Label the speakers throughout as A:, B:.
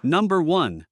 A: Number 1.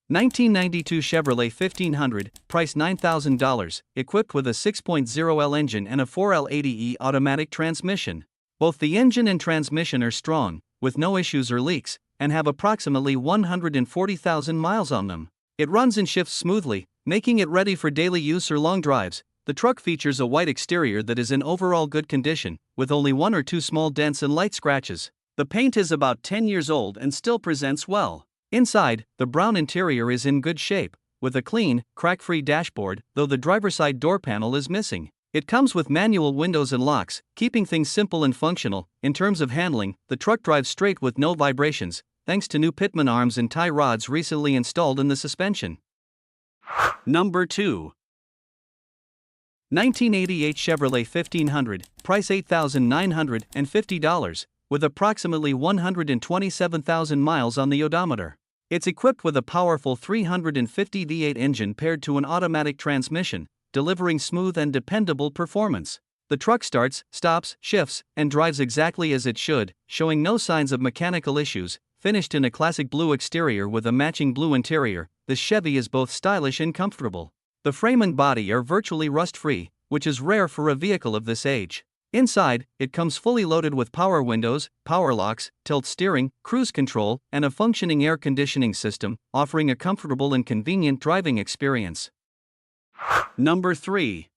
A: 1992 Chevrolet 1500, price $9,000, equipped with a 6.0L engine and a 4L80E automatic transmission. Both the engine and transmission are strong, with no issues or leaks, and have approximately 140,000 miles on them. It runs and shifts smoothly, making it ready for daily use or long drives. The truck features a white exterior that is in overall good condition, with only 1 or 2 small dents and light scratches. The paint is about 10 years old and still presents well. Inside, the brown interior is in good shape, with a clean, crack-free dashboard, though the driver's side door panel is missing. It comes with manual windows and locks, keeping things simple and functional. In terms of handling, the truck drives straight with no vibrations, thanks to new pitman arms and tie rods recently installed in the suspension. Number 2. 1988 Chevrolet 1500, price $8,950, with approximately 127,000 miles on the odometer. It's equipped with a powerful 350 V8 engine paired to an automatic transmission, delivering smooth and dependable performance. The truck starts, stops, shifts, and drives exactly as it should, showing no signs of mechanical issues. Finished in a classic blue exterior with a matching blue interior, the Chevy is both stylish and comfortable. The frame and body are virtually rust-free, which is rare for a vehicle of this age. Inside, it comes fully loaded with power windows, power locks, tilt steering, cruise control, and a functioning air conditioning system, offering a comfortable and convenient driving experience. Number 3.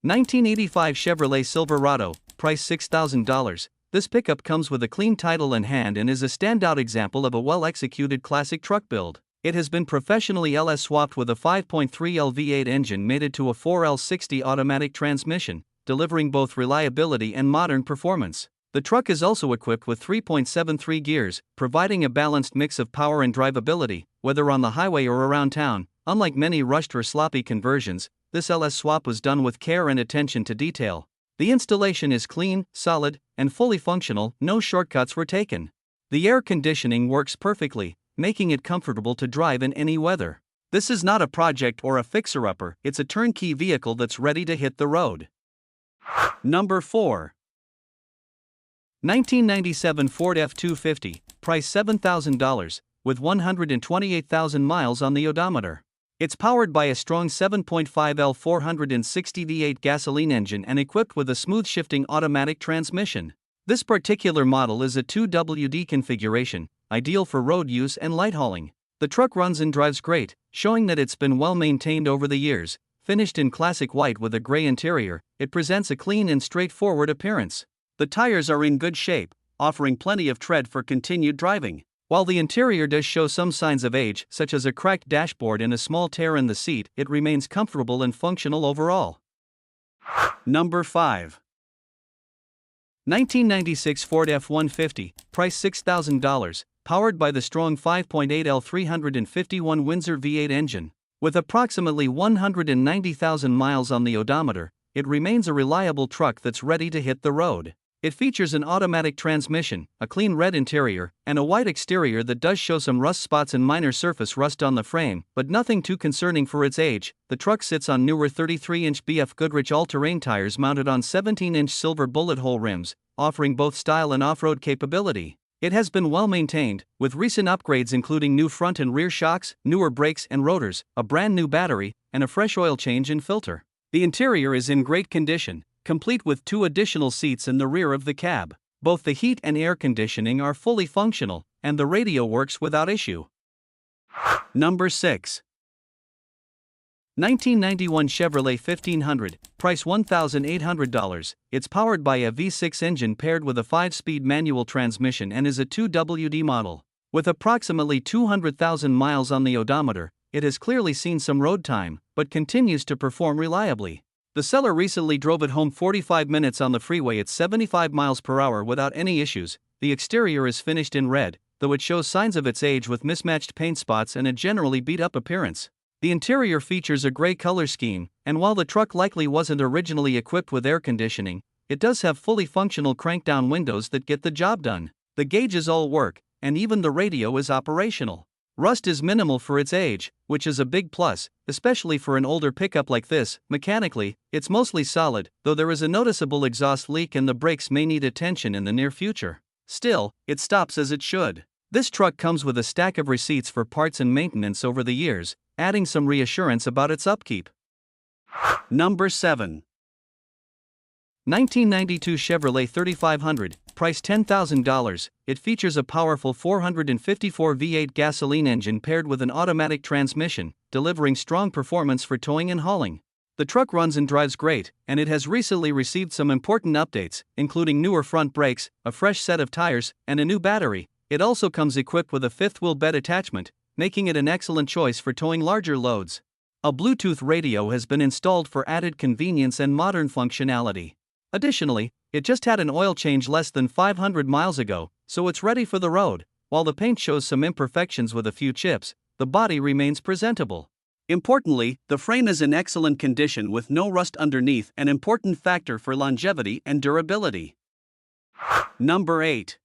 A: 1985 Chevrolet Silverado, price $6,000. This pickup comes with a clean title in hand and is a standout example of a well-executed classic truck build. It has been professionally LS swapped with a 5.3L V8 engine mated to a 4L60 automatic transmission, delivering both reliability and modern performance. The truck is also equipped with 3.73 gears, providing a balanced mix of power and drivability, whether on the highway or around town. Unlike many rushed or sloppy conversions, this LS swap was done with care and attention to detail. The installation is clean, solid, and fully functional. No shortcuts were taken. The air conditioning works perfectly, making it comfortable to drive in any weather. This is not a project or a fixer-upper, it's a turnkey vehicle that's ready to hit the road. Number 4. 1997 Ford F250, price $7,000, with 128,000 miles on the odometer. It's powered by a strong 7.5L 460 V8 gasoline engine and equipped with a smooth-shifting automatic transmission. This particular model is a 2WD configuration, ideal for road use and light hauling. The truck runs and drives great, showing that it's been well maintained over the years. Finished in classic white with a gray interior, it presents a clean and straightforward appearance. The tires are in good shape, offering plenty of tread for continued driving. While the interior does show some signs of age, such as a cracked dashboard and a small tear in the seat, it remains comfortable and functional overall. Number 5. 1996 Ford F250, price $6,000, powered by the strong 5.8L 351 Windsor V8 engine. With approximately 190,000 miles on the odometer, it remains a reliable truck that's ready to hit the road. It features an automatic transmission, a clean red interior, and a white exterior that does show some rust spots and minor surface rust on the frame, but nothing too concerning for its age. The truck sits on newer 33-inch BF Goodrich all-terrain tires mounted on 17-inch silver bullet hole rims, offering both style and off-road capability. It has been well maintained, with recent upgrades including new front and rear shocks, newer brakes and rotors, a brand new battery, and a fresh oil change and filter. The interior is in great condition, complete with 2 additional seats in the rear of the cab. Both the heat and air conditioning are fully functional, and the radio works without issue. Number 6. 1991 Chevrolet 1500, price $1,800. It's powered by a V6 engine paired with a 5-speed manual transmission and is a 2WD model. With approximately 200,000 miles on the odometer, it has clearly seen some road time, but continues to perform reliably. The seller recently drove it home 45 minutes on the freeway at 75 miles per hour without any issues. The exterior is finished in red, though it shows signs of its age with mismatched paint spots and a generally beat-up appearance. The interior features a gray color scheme, and while the truck likely wasn't originally equipped with air conditioning, it does have fully functional crank-down windows that get the job done. The gauges all work, and even the radio is operational. Rust is minimal for its age, which is a big plus, especially for an older pickup like this. Mechanically, it's mostly solid, though there is a noticeable exhaust leak and the brakes may need attention in the near future. Still, it stops as it should. This truck comes with a stack of receipts for parts and maintenance over the years, adding some reassurance about its upkeep. Number 7. 1992 Chevrolet 3500, price $10,000. It features a powerful 454 V8 gasoline engine paired with an automatic transmission, delivering strong performance for towing and hauling. The truck runs and drives great, and it has recently received some important updates, including newer front brakes, a fresh set of tires, and a new battery. It also comes equipped with a fifth-wheel bed attachment, making it an excellent choice for towing larger loads. A Bluetooth radio has been installed for added convenience and modern functionality. Additionally, it just had an oil change less than 500 miles ago, so it's ready for the road. While the paint shows some imperfections with a few chips, the body remains presentable. Importantly, the frame is in excellent condition with no rust underneath, an important factor for longevity and durability. Number 8.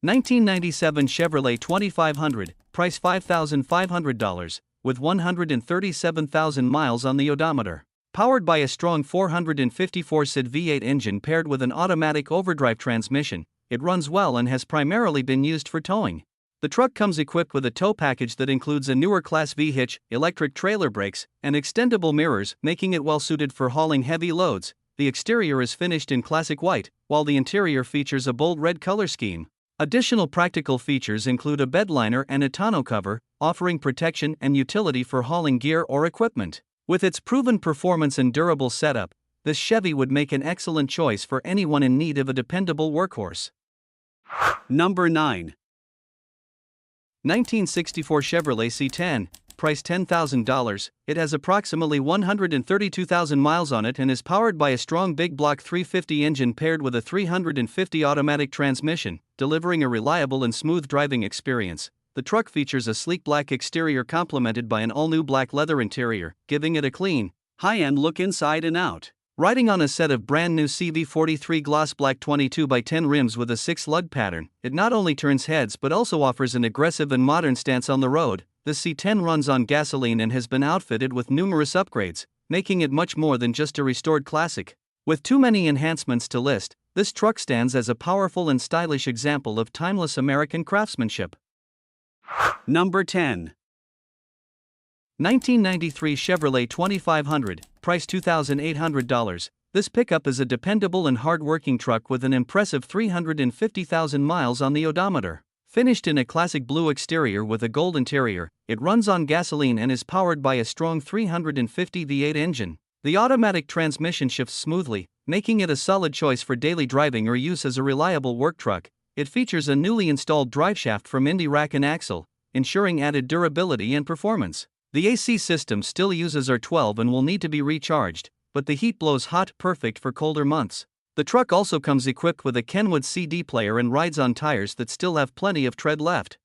A: 1997 Chevrolet 2500, price $5,500, with 137,000 miles on the odometer. Powered by a strong 454 SID V8 engine paired with an automatic overdrive transmission, it runs well and has primarily been used for towing. The truck comes equipped with a tow package that includes a newer Class V hitch, electric trailer brakes, and extendable mirrors, making it well suited for hauling heavy loads. The exterior is finished in classic white, while the interior features a bold red color scheme. Additional practical features include a bed liner and a tonneau cover, offering protection and utility for hauling gear or equipment. With its proven performance and durable setup, this Chevy would make an excellent choice for anyone in need of a dependable workhorse. Number 9. 1964 Chevrolet C10, price $10,000. It has approximately 132,000 miles on it and is powered by a strong big block 350 engine paired with a 350 automatic transmission, delivering a reliable and smooth driving experience. The truck features a sleek black exterior complemented by an all-new black leather interior, giving it a clean, high-end look inside and out. Riding on a set of brand-new CV43 gloss black 22x10 rims with a 6-lug pattern, it not only turns heads but also offers an aggressive and modern stance on the road. The C10 runs on gasoline and has been outfitted with numerous upgrades, making it much more than just a restored classic. With too many enhancements to list, this truck stands as a powerful and stylish example of timeless American craftsmanship. Number 10. 1993 Chevrolet 2500, price $2,800. This pickup is a dependable and hard-working truck with an impressive 350,000 miles on the odometer. Finished in a classic blue exterior with a gold interior, it runs on gasoline and is powered by a strong 350 V8 engine. The automatic transmission shifts smoothly, making it a solid choice for daily driving or use as a reliable work truck. It features a newly installed driveshaft from Indy Rack and Axle, ensuring added durability and performance. The AC system still uses R12 and will need to be recharged, but the heat blows hot, perfect for colder months. The truck also comes equipped with a Kenwood CD player and rides on tires that still have plenty of tread left.